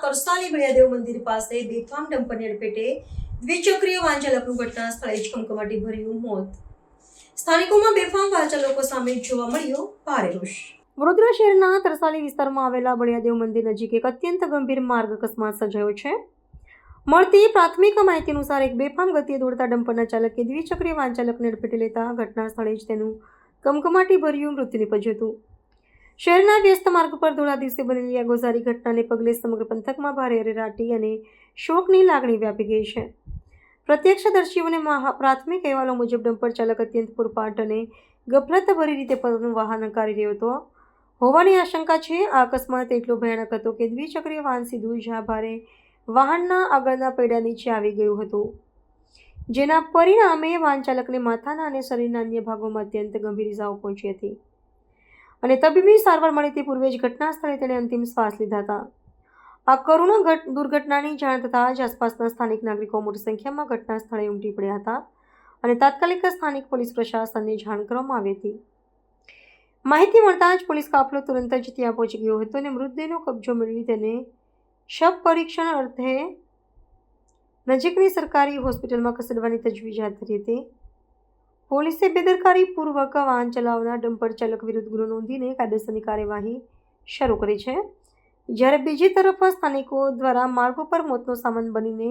તરસાલી બળિયાદેવ મંદિર પાસે બેફામ ડમ્પરની અડફેટે દ્વિચક્રીય વાહન ચાલકનું ઘટના સ્થળે જ કમકમાટી ભર્યું મોત. સ્થાનિકોમાં બેફામ વાહન ચાલકો સામે જોવા મળ્યો ભારે રોષ. વડોદરા શહેરના તરસાલી વિસ્તારમાં આવેલા બળિયાદેવ મંદિર નજીક એક અત્યંત ગંભીર માર્ગ અકસ્માત સર્જાયો છે. મળતી પ્રાથમિક માહિતી અનુસાર એક બેફામ ગતિએ દોડતા ડમ્પરના ચાલકે દ્વિચક્રીય વાહન ચાલકને અડફેટે લેતા ઘટના સ્થળે જ તેનું કમકમાટી ભર્યું મૃત્યુ નીપજ્યું હતું. શહેરના વ્યસ્ત માર્ગ પર ધોળા દિવસે બનેલી આ ગોઝારી ઘટનાને પગલે સમગ્ર પંથકમાં ભારે અરેરાટી અને શોકની લાગણી વ્યાપી ગઈ છે. પ્રત્યક્ષદર્શીઓને પ્રાથમિક અહેવાલો મુજબ ડમ્પર ચાલક અત્યંત પૂરપાટ અને ગફલતભરી રીતે પોતાનું વાહન હંકારી રહ્યો હતો હોવાની આશંકા છે. આ અકસ્માત એટલો ભયાનક હતો કે દ્વિચક્રીય વાહન સીધું જ ભારે વાહનના આગળના પૈડા નીચે આવી ગયું હતું, જેના પરિણામે વાહન ચાલકને માથાના અને શરીરના અન્ય ભાગોમાં અત્યંત ગંભીર ઇજાઓ પહોંચી હતી અને તબીબી સારવાર મળી તે પૂર્વે જ ઘટના સ્થળે તેણે અંતિમ શ્વાસ લીધા હતા. આ કરુણ દુર્ઘટનાની જાણ થતાં જ આસપાસના સ્થાનિક નાગરિકો મોટી સંખ્યામાં ઘટના સ્થળે ઉમટી પડ્યા હતા અને તાત્કાલિક સ્થાનિક પોલીસ પ્રશાસનને જાણ કરવામાં આવી હતી. માહિતી મળતા જ પોલીસ કાફલો તુરંત જ ત્યાં પહોંચી ગયો હતો અને મૃતદેહનો કબજો મેળવી તેને શવ પરીક્ષણ અર્થે નજીકની સરકારી હોસ્પિટલમાં ખસેડવાની તજવીજ હાથ ધરી હતી. પોલીસે બેદરકારીપૂર્વક વાહન ચલાવનાર ડમ્પર ચાલક વિરુદ્ધ ગુનો નોંધીને કાયદેસરની કાર્યવાહી શરૂ કરી છે. જ્યારે બીજી તરફ સ્થાનિકો દ્વારા માર્ગો પર મોતનો સામાન બનીને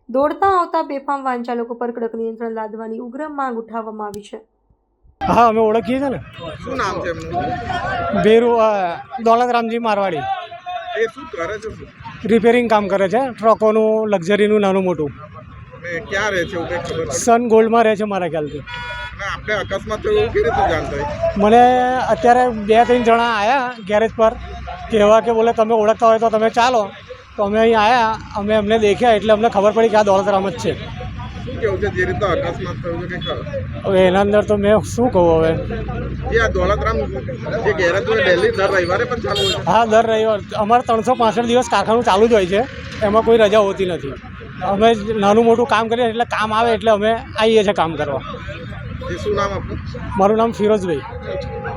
દોડતા આવતા બેફામ વાહન ચાલકો પર કડક નિયંત્રણ લાદવાની ઉગ્ર માંગ ઉઠાવવામાં આવી છે. હા, અમે ઓળખીએ છીએ ને. શું નામ છે એમનું? બેરુ દોલતરામજી મારવાડી. એ શું કરે છે? રિપેરિંગ કામ કરે છે, ટ્રકોનું, લક્ઝરીનું, નાનું મોટું. અને ક્યાં રહે છે એવું કંઈ ખબર પડી? સન ગોલ્ડમાં રહે છે મારા ખ્યાલથી. અને આપણે અકસ્માત થયો એવું કેવી રીતે જાણ થઈ? મને અત્યારે 2-3 જણા આવ્યા ગેરેજ પર કહેવા કે બોલે તમે ઓળખતા હોય તો તમે ચાલો. તો અમે અહીં આવ્યા, અમે એમને દેખ્યા એટલે અમને ખબર પડી કે આ દોલતરામ જ છે. શું કેવું છે જે રીતે અકસ્માત થયો છે કંઈ ખબર? હવે એના અંદર તો મેં શું કહું હવે. જે આ દોલતરામ જે ગેરેજ હોય ડેલી દર રવિવારે પણ ચાલુ હોય છે? હા, દર રવિવાર અમારે 365 દિવસ કારખાનું ચાલુ જ હોય છે, એમાં કોઈ રજા હોતી નથી. અમે નાનું મોટું કામ કરીએ એટલે કામ આવે એટલે અમે આવીએ છીએ કામ કરવા. એ શું નામ આપણું? મારું નામ ફિરોઝભાઈ.